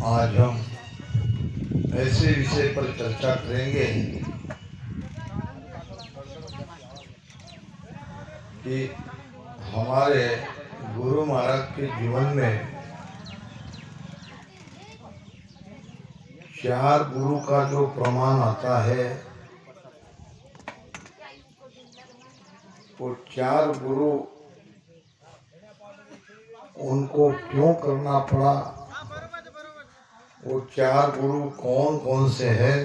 आज हम ऐसे विषय पर चर्चा करेंगे कि हमारे गुरु महाराज के जीवन में चार गुरु का जो प्रमाण आता है वो चार गुरु उनको क्यों करना पड़ा, वो चार गुरु कौन कौन से हैं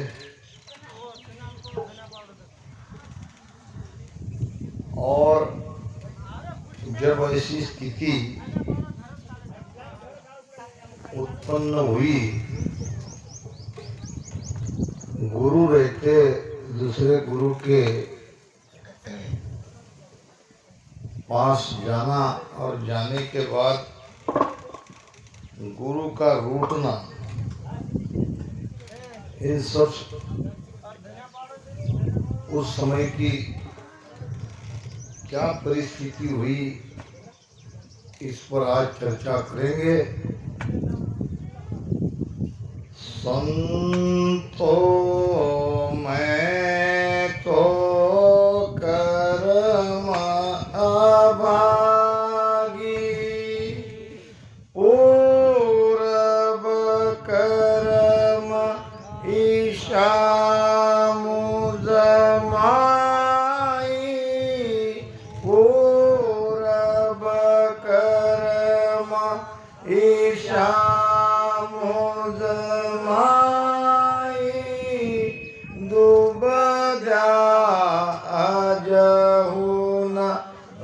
और जब ऐसी स्थिति उत्पन्न हुई, गुरु रहते दूसरे गुरु के पास जाना और जाने के बाद गुरु का रूठना, इन सब उस समय की क्या परिस्थिति हुई, इस पर आज चर्चा करेंगे। संतो मैं तो कर्म अभागी, पूरब कर्म ईशा मुझ माई, पूरब कर्म ईशा मुझ माई, दुबदा अजहु न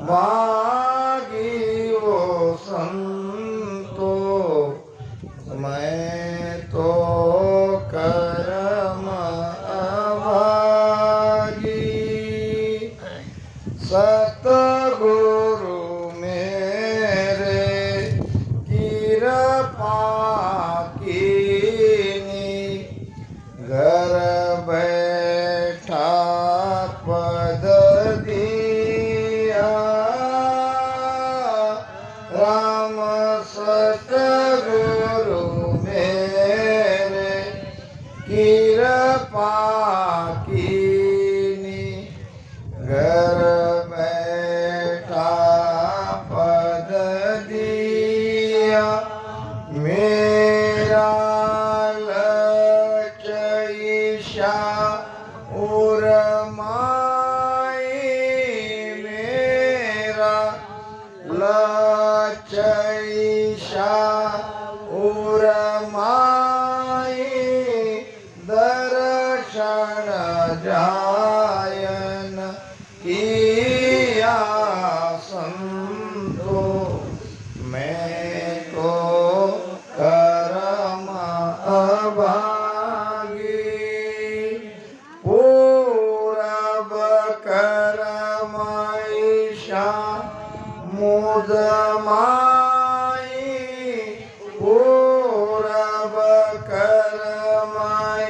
भागी वो संतो मैं तो कर्म अभागी। सतगुरु मेरे कृपा कीनी, घर बैठा पद दिया, राम सतगुरु मेरे कृपा कीनी, घर बैठा पद दिया, मेरा लचईशा उर माई, मेरा लचईशा उर माई, दर्शन जायन किया संतो मैं तो कर्म अभागी, पूरब कर्म ईशा मुझ माई, पूरब कर्म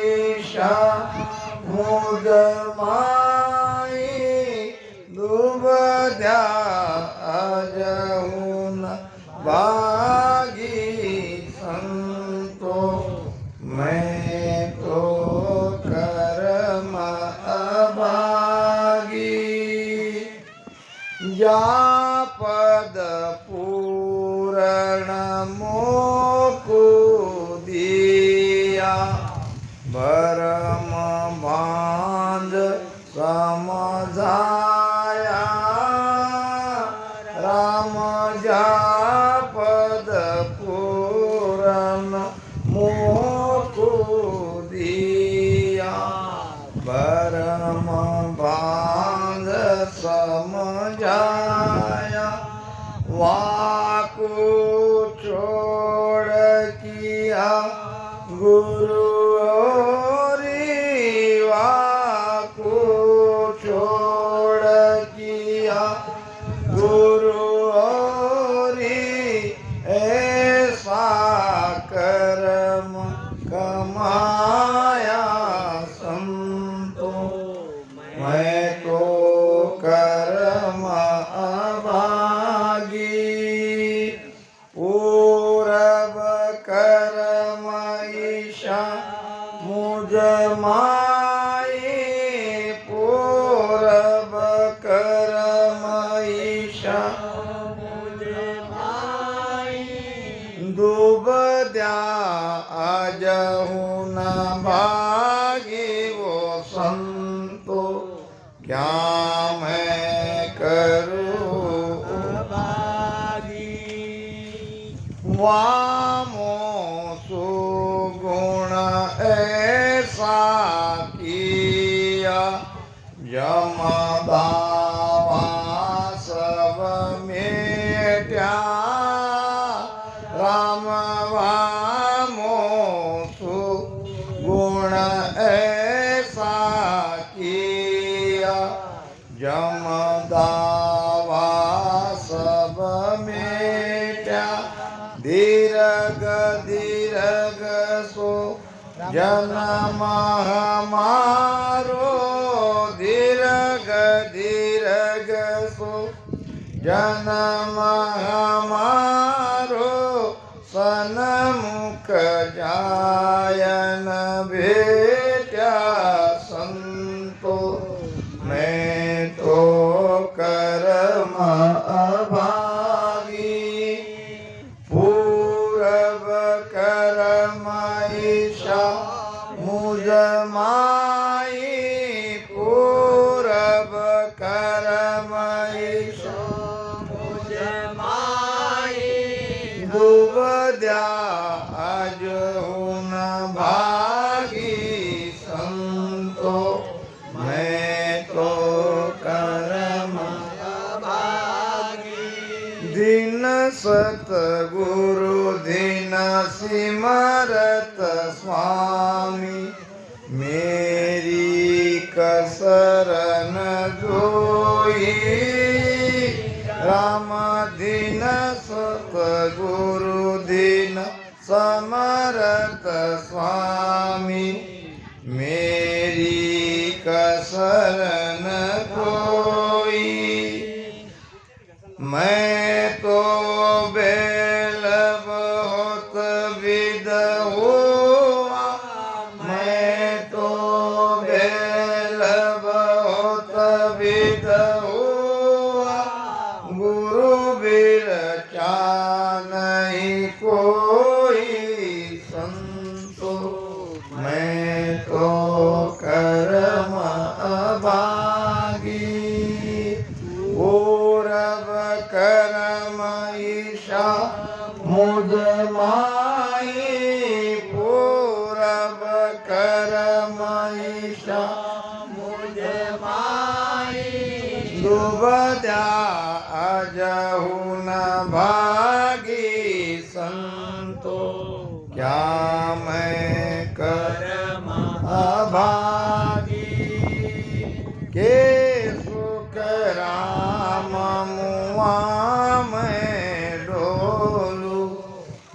ईशा मुझ माई, दुबदा अजहु न भागी संतो मैं तो कर्म अभागी। जा पद पूर्ण मोको दिया, भरम बांध समझाया, राम जा पद पूर्ण मोको दिया, भरम बांध समझाया, वाको छोड़ किया गुरु री, वाको छोड़ किया गुरु री, ऐसा कर्म कमाया संतो मैं तो कर्म अभागी, पूरब कर्म डूबद्या आजहू न भागी वो संतो क्या मैं करूं भागी। वामो सुगुण ऐसा किया यमदावा सब मेट्या राम वामो सुगुण ऐसा किया यमदावा सब मेट्या दीर्घ दीर्घ सो जन्म हमारो दीर्घ दीर्घ सो जन्म हमारो सन्मुख जायन भेट्या संतो मैं तो कर्म अभागी पूरब कर्म ईशा मुझ माई पूरब कर्म ईशा मुझ माई डूबद्या आजहू न भागी संतो मैं तो कर्म भागी। दिन सतगुरु दिन सिमरत स्वामी मेरी कसरन जोई राम दिन सतगुरु दिन समरत स्वामी मेरी कसरन कोई मैं तो बेल बहुत विद हुआ मैं तो बेल बहुत विद हुआ गुरु बीर क्या नहीं कोई संतो मैं तो कर्म अभागी पूरब कर्म ईशा मुझ माई पूरब कर्म ईशा मुझ माई डूबद्या आजहू न भागी संतो क्या मैं कर्म अभागी के सुख राम मुआ मैं डोलू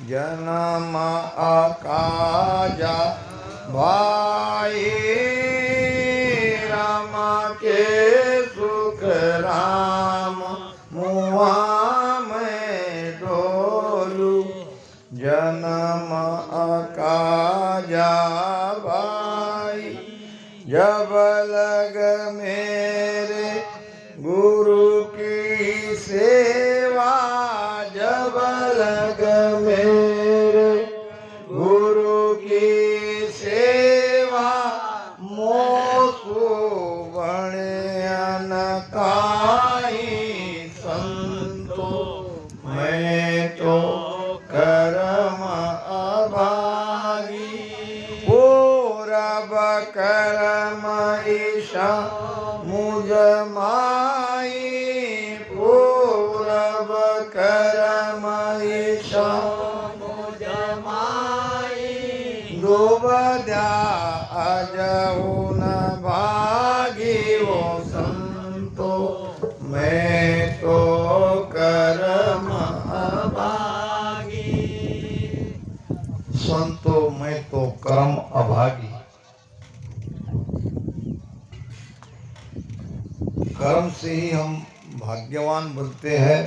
जन्म अकाजा भाई राम के सुख राम मुआ मैं डोलू जन्म अकाजा भाई जब लग मेरे गुरु की सेवा जब लग मेरे गुरु की सेवा मोसु बणे अनकाई संतो मैं तो कर्म अभागी पूरब कर्म ईशा मुझ माई पूरब कर्म ईशा मुझ माई डूबद्या आजहू न भागी वो संतो मैं तो कर्म अभागी। संतो मैं तो कर्म अभागी कर्म से ही हम भाग्यवान बनते हैं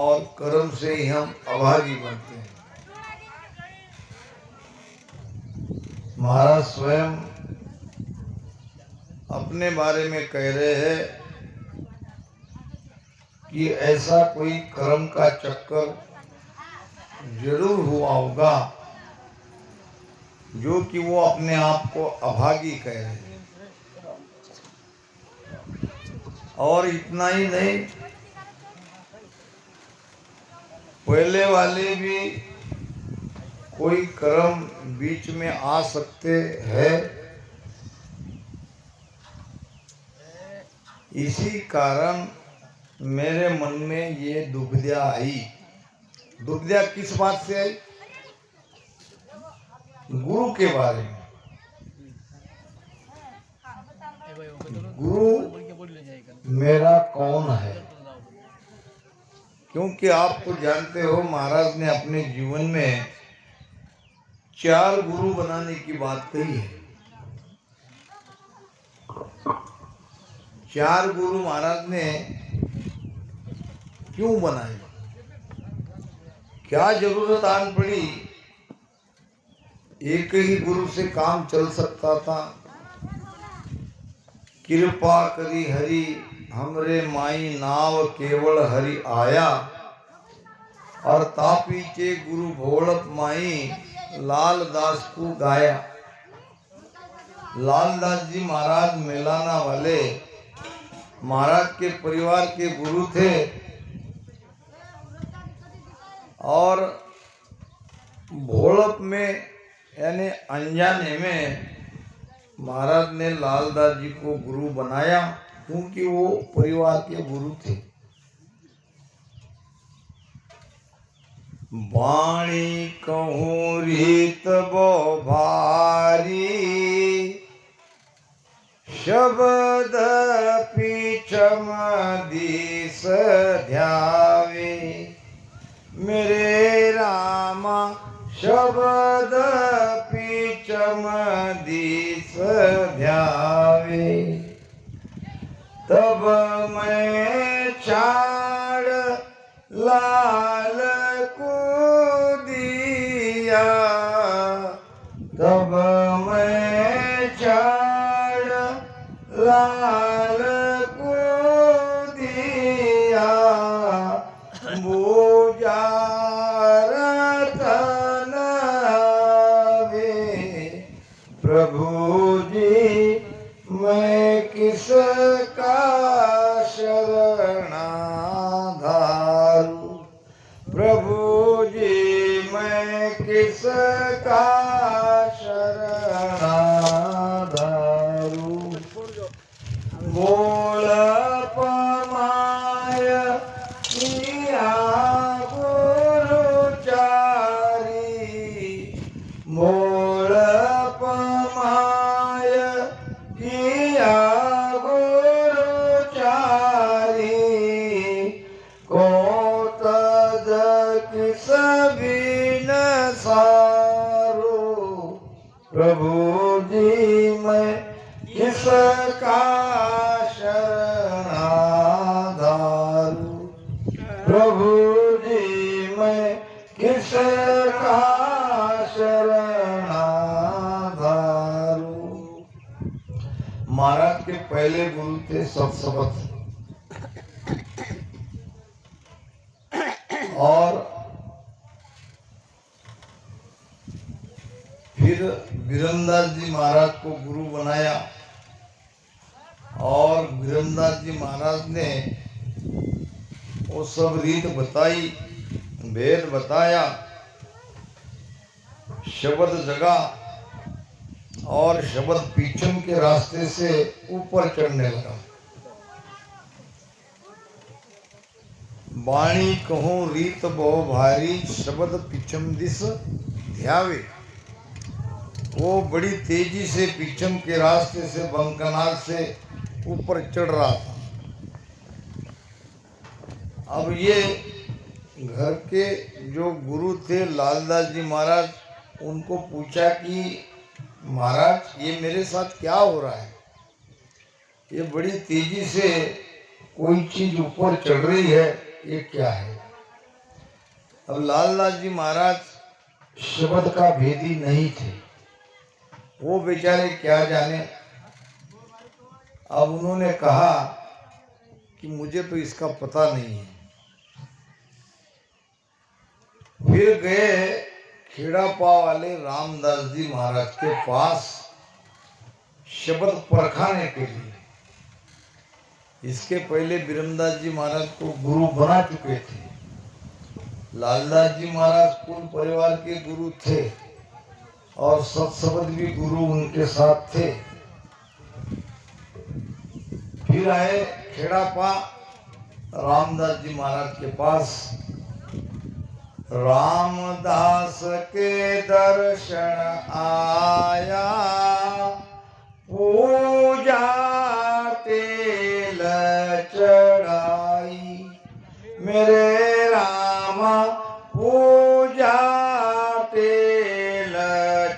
और कर्म से ही हम अभागी बनते हैं। महाराज स्वयं अपने बारे में कह रहे हैं कि ऐसा कोई कर्म का चक्कर जरूर हुआ होगा, जो कि वो अपने आप को अभागी कह रहे हैं। और इतना ही नहीं, पहले वाले भी कोई कर्म बीच में आ सकते हैं। इसी कारण मेरे मन में ये दुविधा आई। दुविधा किस बात से आई? गुरु के बारे में। गुरु मेरा कौन है? क्योंकि आप तो जानते हो, महाराज ने अपने जीवन में 4 गुरु बनाने की बात कही है। 4 गुरु महाराज ने क्यों बनाए? क्या जरूरत आन पड़ी? एक ही गुरु से काम चल सकता था। कृपा करी हरि हमरे माई नाव केवल हरि आया, और तापीचे गुरु भोलत माई लाल दास को गाया। लाल दास जी महाराज मेलाना वाले महाराज के परिवार के गुरु थे, और भोलप में यानी अनजाने में महाराज ने लालदास जी को गुरु बनाया, क्योंकि वो परिवार के गुरु थे। वाणी कहूँ रीत बो भारी, शब्द पीछम दिस ध्यावे। मेरे रामा शब्द पीछम दिस ध्यावे। तब मैं छाड़ लाल को दिया, तब मैं छाड़ लाल को दिया। बूझा रतन वे प्रभु जी, मैं किसका शरण धारू। प्रभु जी मैं किसका शरण धारू। बोल पमाय किया गुरु चारी। बोल पमाय किया गुरु चारी। को तद किस बिन सारो। प्रभु जी मैं किसका शरण धारू। प्रभु जी मैं किसका शरण धारू। महाराज के पहले गुरु थे सत्सवत, और फिर वीरमदास जी महाराज को गुरु बनाया, और वीरमदास जी महाराज ने वो सब रीत बताई, भेद बताया, शब्द जगा, और शब्द पीछम के रास्ते से ऊपर चढ़ने लगा। वाणी कहूँ रीत बहु भारी, शब्द पीछम दिस ध्यावे। वो बड़ी तेजी से पीछम के रास्ते से बंकनाल से ऊपर चढ़ रहा था। अब ये घर के जो गुरु थे लालदास जी महाराज, उनको पूछा कि महाराज ये मेरे साथ क्या हो रहा है? ये बड़ी तेजी से कोई चीज ऊपर चढ़ रही है, ये क्या है? अब लालदास जी महाराज शब्द का भेदी नहीं थे, वो बेचारे क्या जाने। अब उन्होंने कहा कि मुझे तो इसका पता नहीं है। फिर गए खेड़ापा वाले रामदास जी महाराज के पास शब्द परखाने के लिए। इसके पहले बिरमदास जी महाराज को गुरु बना चुके थे। लालदास जी महाराज कुल परिवार के गुरु थे और सत्सबद भी गुरु उनके साथ थे। फिर आए खेड़ापा रामदास जी महाराज के पास। रामदास के दर्शन आया, पूजा तेल चढ़ाई, मेरे रामा पूजा तेल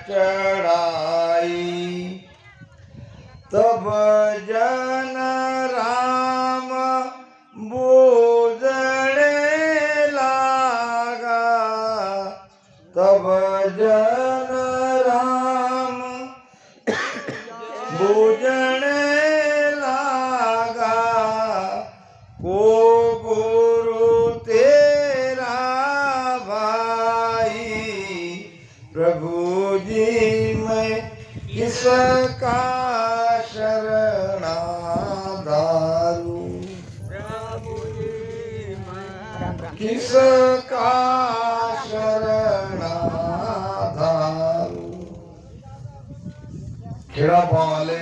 चढ़ाई। तब जन राम बूझने लागा, तब जन राम बूझने लागा, को गुरु तेरा भाई, प्रभु जी मैं किसका शरणाधारू, किसका शरणाधारू। खेड़ापा वाले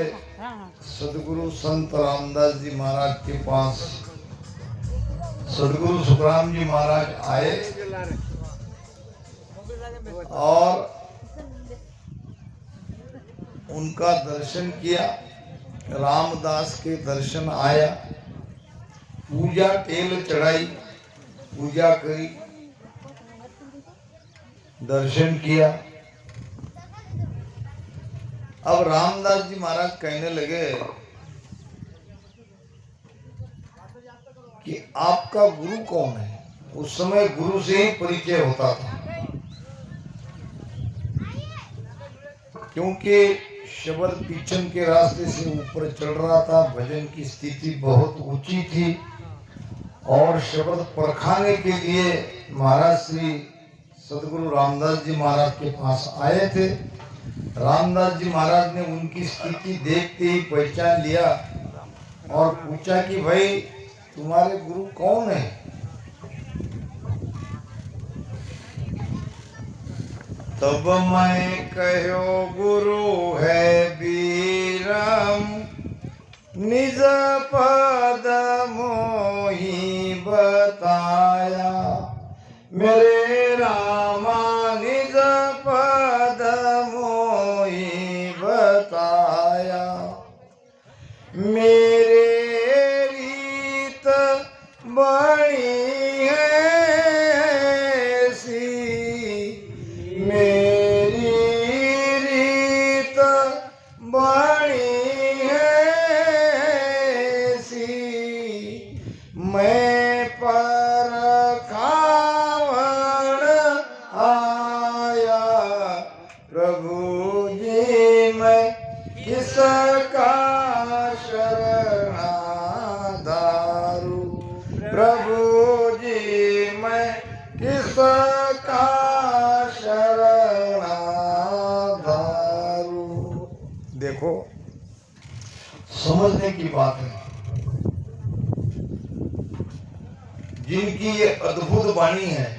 सदगुरु संत रामदास जी महाराज के पास सदगुरु सुखराम जी महाराज आए और उनका दर्शन किया। रामदास के दर्शन आया, पूजा तेल चढ़ाई, पूजा करी, दर्शन किया। अब रामदास जी महाराज कहने लगे कि आपका गुरु कौन है। उस समय गुरु से ही परिचय होता था, क्योंकि शबद पीछन के रास्ते से ऊपर चल रहा था। भजन की स्थिति बहुत ऊंची थी और शब्द परखाने के लिए महाराज श्री सदगुरु रामदास जी महाराज के पास आए थे। रामदास जी महाराज ने उनकी स्थिति देखते ही पहचान लिया और पूछा कि भाई तुम्हारे गुरु कौन है। तब मैं कहो गुरु है बीरम, निज पद मोहि बताया, मेरे रामा निज पद मोहि बताया। मेरे रीत बड़ी है ऐसी, मेरी रीत बड़ी है ऐसी, मैं पर खावण आया, प्रभु जी मैं किसका शरणाधारू, प्रभु जी मैं किसका शरणाधारू। देखो समझने की बात है। जिनकी ये अद्भुत वाणी है,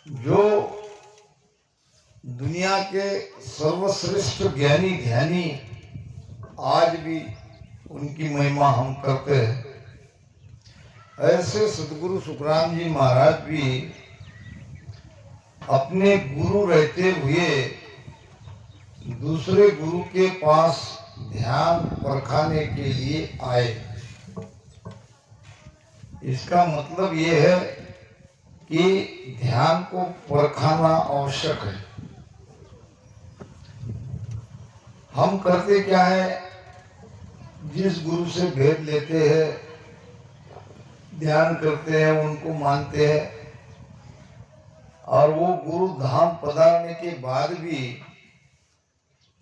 जो दुनिया के सर्वश्रेष्ठ ज्ञानी ध्यानी आज भी उनकी महिमा हम करते हैं। ऐसे सदगुरु सुखराम जी महाराज भी अपने गुरु रहते हुए दूसरे गुरु के पास ध्यान परखाने के लिए आए। इसका मतलब ये है कि ध्यान को परखाना आवश्यक है। हम करते क्या है, जिस गुरु से भेद लेते हैं, ध्यान करते हैं, उनको मानते हैं और वो गुरु धाम पधारने के बाद भी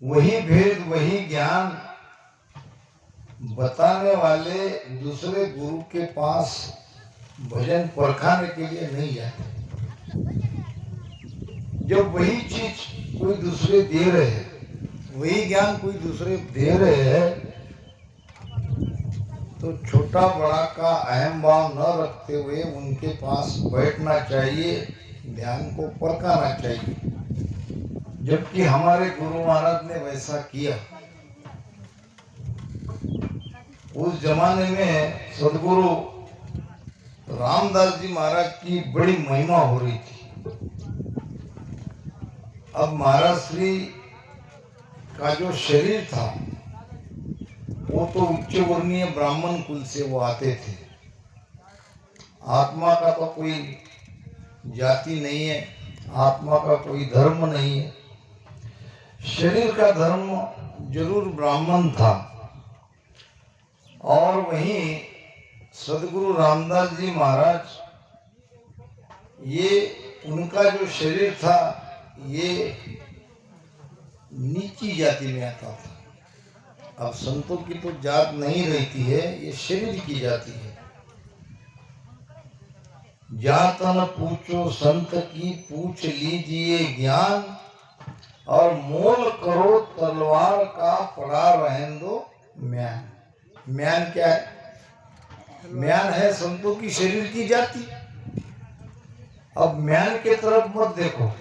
वही भेद वही ज्ञान बताने वाले दूसरे गुरु के पास भजन परखाने के लिए नहीं जाते। जब वही चीज कोई दूसरे दे रहे हैं, वही ज्ञान कोई दूसरे दे रहे हैं, तो छोटा बड़ा का अहम भाव न रखते हुए उनके पास बैठना चाहिए, ध्यान को परखाना चाहिए। जबकि हमारे गुरु महाराज ने वैसा किया। उस जमाने में सदगुरु रामदास जी महाराज की बड़ी महिमा हो रही थी। अब महाराज श्री का जो शरीर था वो तो उच्च वर्णीय ब्राह्मण कुल से वो आते थे। आत्मा का तो कोई जाति नहीं है, आत्मा का कोई धर्म नहीं है। शरीर का धर्म जरूर ब्राह्मण था। और वहीं सदगुरु रामदास जी महाराज, ये उनका जो शरीर था ये नीची जाति में आता था। अब संतों की तो जात नहीं रहती है, ये शरीर की जाति है। जात न पूछो संत की, पूछ लीजिए ज्ञान, और मोल करो तलवार का, पड़ा रहने दो म्यान। म्यान क्या है? म्यान है संतों की शरीर की जाति। अब म्यान के तरफ मत देखो,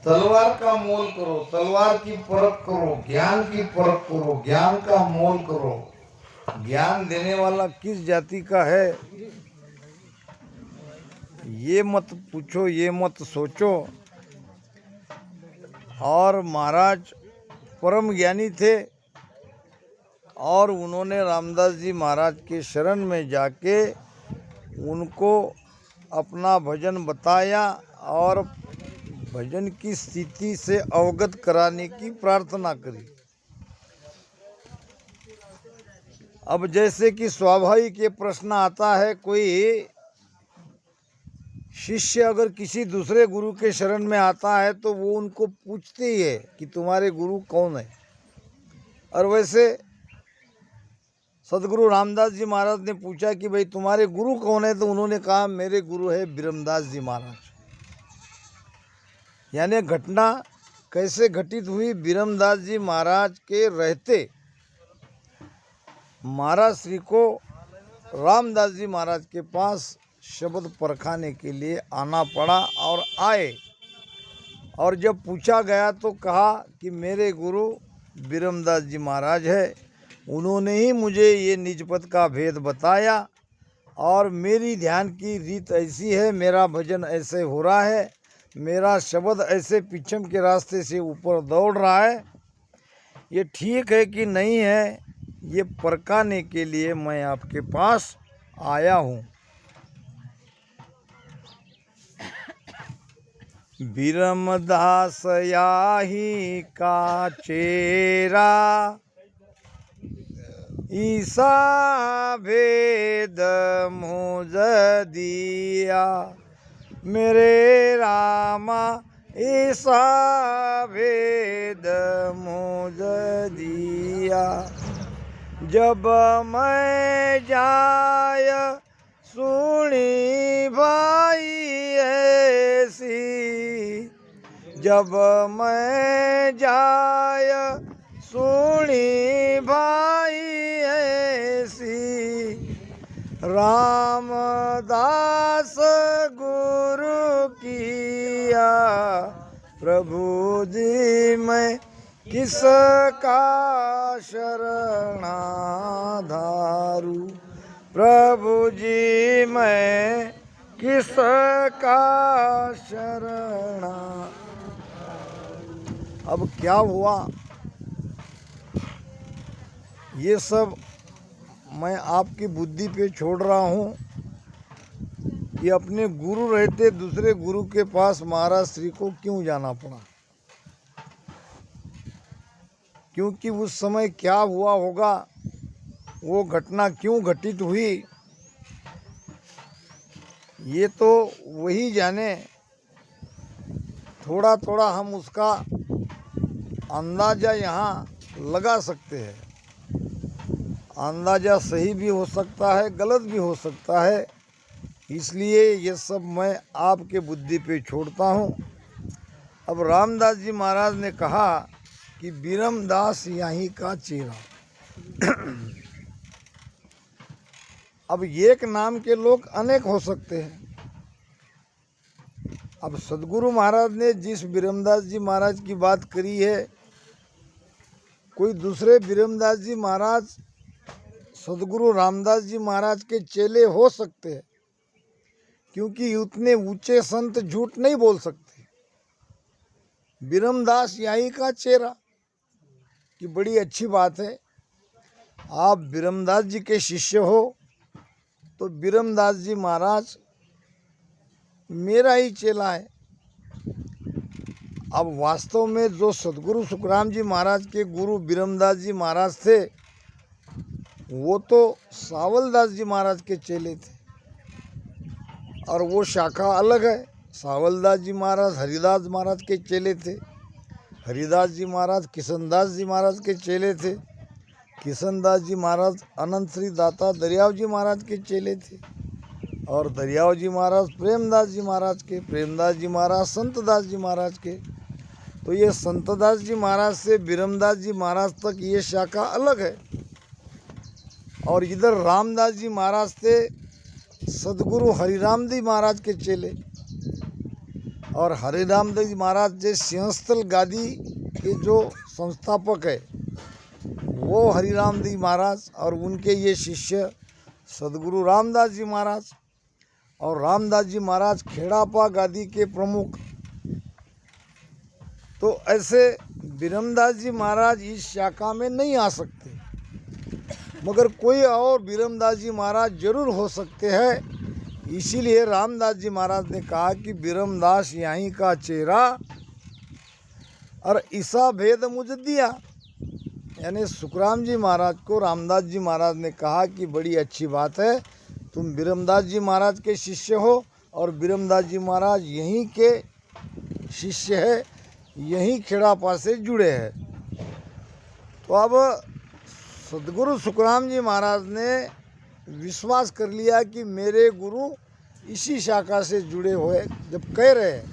तलवार का मोल करो, तलवार की परख करो, ज्ञान की परख करो, ज्ञान का मोल करो। ज्ञान देने वाला किस जाति का है ये मत पूछो, ये मत सोचो। और महाराज परम ज्ञानी थे और उन्होंने रामदास जी महाराज के शरण में जाके उनको अपना भजन बताया और भजन की स्थिति से अवगत कराने की प्रार्थना करी। अब जैसे कि स्वाभाविक ये प्रश्न आता है, कोई शिष्य अगर किसी दूसरे गुरु के शरण में आता है तो वो उनको पूछते ही है कि तुम्हारे गुरु कौन है। और वैसे सदगुरु रामदास जी महाराज ने पूछा कि भाई तुम्हारे गुरु कौन है, तो उन्होंने कहा मेरे गुरु है बिरमदास जी महाराज। यानी घटना कैसे घटित हुई? बिरमदास जी महाराज के रहते महाराज श्री को रामदास जी महाराज के पास शब्द परखाने के लिए आना पड़ा और आए। और जब पूछा गया तो कहा कि मेरे गुरु बिरमदास जी महाराज है, उन्होंने ही मुझे ये निजपद का भेद बताया और मेरी ध्यान की रीत ऐसी है, मेरा भजन ऐसे हो रहा है, मेरा शब्द ऐसे पीछम के रास्ते से ऊपर दौड़ रहा है। ये ठीक है कि नहीं है, ये परखाने के लिए मैं आपके पास आया हूँ। बिरमदास याही का चेरा, ईसा भेद मुझ दिया, मेरे रामा ईसा भेद मुझ दिया। जब मैं जाय सुनी भाई ऐसी, जब मैं जाय सुनी भाई ऐसी, रामदास गुरु किया, प्रभु जी मैं किसका शरणाधारू, प्रभु जी मैं किसका शरणा। अब क्या हुआ? ये सब मैं आपकी बुद्धि पे छोड़ रहा हूँ कि अपने गुरु रहते दूसरे गुरु के पास महाराज श्री को क्यों जाना पड़ा, क्योंकि उस समय क्या हुआ होगा, वो घटना क्यों घटित हुई, ये तो वही जाने। थोड़ा थोड़ा हम उसका अंदाज़ा यहाँ लगा सकते हैं। अंदाज़ा सही भी हो सकता है, गलत भी हो सकता है, इसलिए ये सब मैं आपके बुद्धि पे छोड़ता हूँ। अब रामदास जी महाराज ने कहा कि बीरमदास यहीं का चेहरा। अब एक नाम के लोग अनेक हो सकते हैं। अब सदगुरु महाराज ने जिस बीरमदास जी महाराज की बात करी है, कोई दूसरे बीरमदास जी महाराज सदगुरु रामदास जी महाराज के चेले हो सकते हैं, क्योंकि उतने ऊंचे संत झूठ नहीं बोल सकते। बीरमदास यहीं का चेहरा कि बड़ी अच्छी बात है। आप बीरमदास जी के शिष्य हो तो बीरमदास जी महाराज मेरा ही चेला है। अब वास्तव में जो सदगुरु सुखराम जी महाराज के गुरु बीरमदास जी महाराज थे, वो तो सावलदास जी महाराज के चेले थे, और वो शाखा अलग है। सावलदास जी महाराज हरिदास महाराज के चेले थे, हरिदास जी महाराज किशनदास जी महाराज के चेले थे, किशनदास जी महाराज अनंत श्री दाता दरियाव जी महाराज के चेले थे, और दरियाव जी महाराज प्रेमदास जी महाराज के, प्रेमदास जी महाराज संतदास जी महाराज के। तो ये संतदास जी महाराज से बीरमदास जी महाराज तक ये शाखा अलग है। और इधर रामदास जी महाराज थे सदगुरु हरिराम जी महाराज के चेले, और हरिराम जी महाराज जो सिंहस्थल गादी के जो संस्थापक है वो हरिराम जी महाराज, और उनके ये शिष्य सदगुरु रामदास जी महाराज, और रामदास जी महाराज खेड़ापा गादी के प्रमुख। तो ऐसे बीरमदास जी महाराज इस शाखा में नहीं आ सकते, मगर कोई और बीरमदास जी महाराज जरूर हो सकते हैं। इसीलिए रामदास जी महाराज ने कहा कि बीरमदास यहीं का चेहरा, और ईसा भेद मुझ दिया। यानी सुखराम जी महाराज को रामदास जी महाराज ने कहा कि बड़ी अच्छी बात है, तुम बीरमदास जी महाराज के शिष्य हो, और बीरमदास जी महाराज यहीं के शिष्य है, यहीं खेड़ापा से जुड़े हैं। तो अब सदगुरु सुखराम जी महाराज ने विश्वास कर लिया कि मेरे गुरु इसी शाखा से जुड़े हुए जब कह रहे हैं,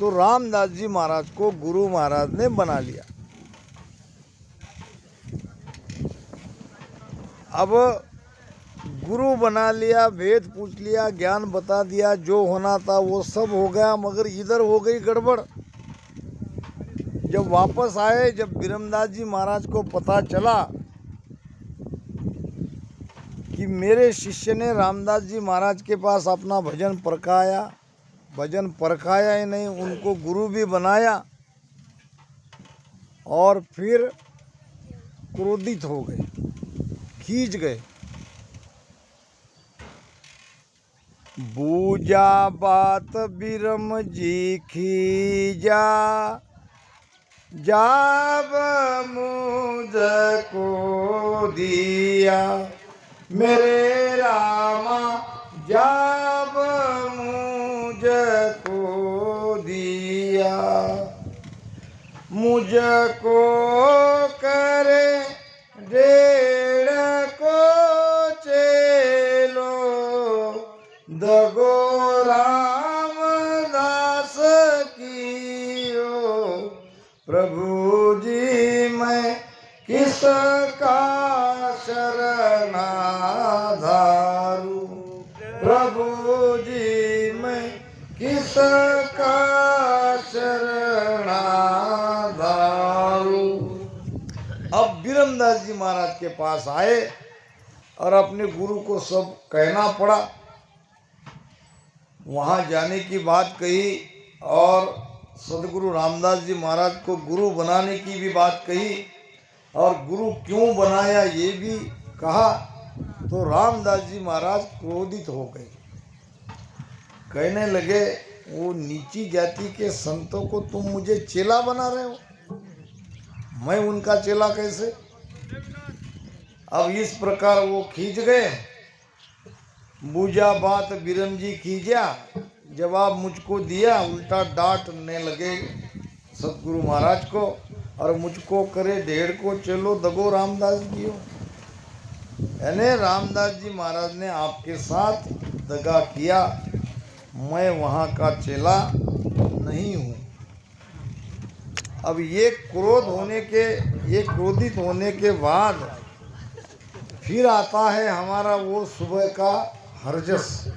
तो रामदास जी महाराज को गुरु महाराज ने बना लिया। अब गुरु बना लिया, वेद पूछ लिया, ज्ञान बता दिया, जो होना था वो सब हो गया, मगर इधर हो गई गड़बड़। जब वापस आए, जब बीरमदास जी महाराज को पता चला कि मेरे शिष्य ने रामदास जी महाराज के पास अपना भजन परखाया ही नहीं, उनको गुरु भी बनाया, और फिर क्रोधित हो गए, खींच गए। बूझा बात बीरम जी खींचा, जाब मुझको दिया, मेरे रामा जाब मुझको दिया, मुझको करे डेढ़ को चेलो, दगो रामदास कियो, प्रभु जी मैं किसका शरणाधारू, प्रभु जी मैं किसका शरणाधारू। अब बीरमदास जी महाराज के पास आए और अपने गुरु को सब कहना पड़ा। वहाँ जाने की बात कही, और सदगुरु रामदास जी महाराज को गुरु बनाने की भी बात कही, और गुरु क्यों बनाया ये भी कहा। तो रामदास जी महाराज क्रोधित हो गए, कहने लगे, वो नीची जाति के संतों को तुम मुझे चेला बना रहे हो, मैं उनका चेला कैसे। अब इस प्रकार वो खींच गए। बूझा बात बीरम जी खींचा, जवाब मुझको दिया, उल्टा डांटने लगे सतगुरु महाराज को। और मुझको करे ढेड़ को चलो दगो रामदास जी हो। यानी रामदास जी महाराज ने आपके साथ दगा किया, मैं वहाँ का चेला नहीं हूँ। अब ये क्रोधित होने के बाद फिर आता है हमारा वो सुबह का हरजस।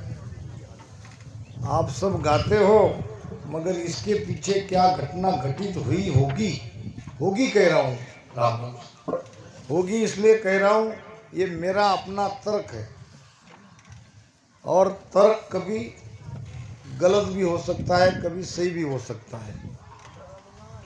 आप सब गाते हो, मगर इसके पीछे क्या घटना घटित हुई होगी कह रहा हूँ, होगी इसलिए कह रहा हूँ, ये मेरा अपना तर्क है। और तर्क कभी गलत भी हो सकता है, कभी सही भी हो सकता है।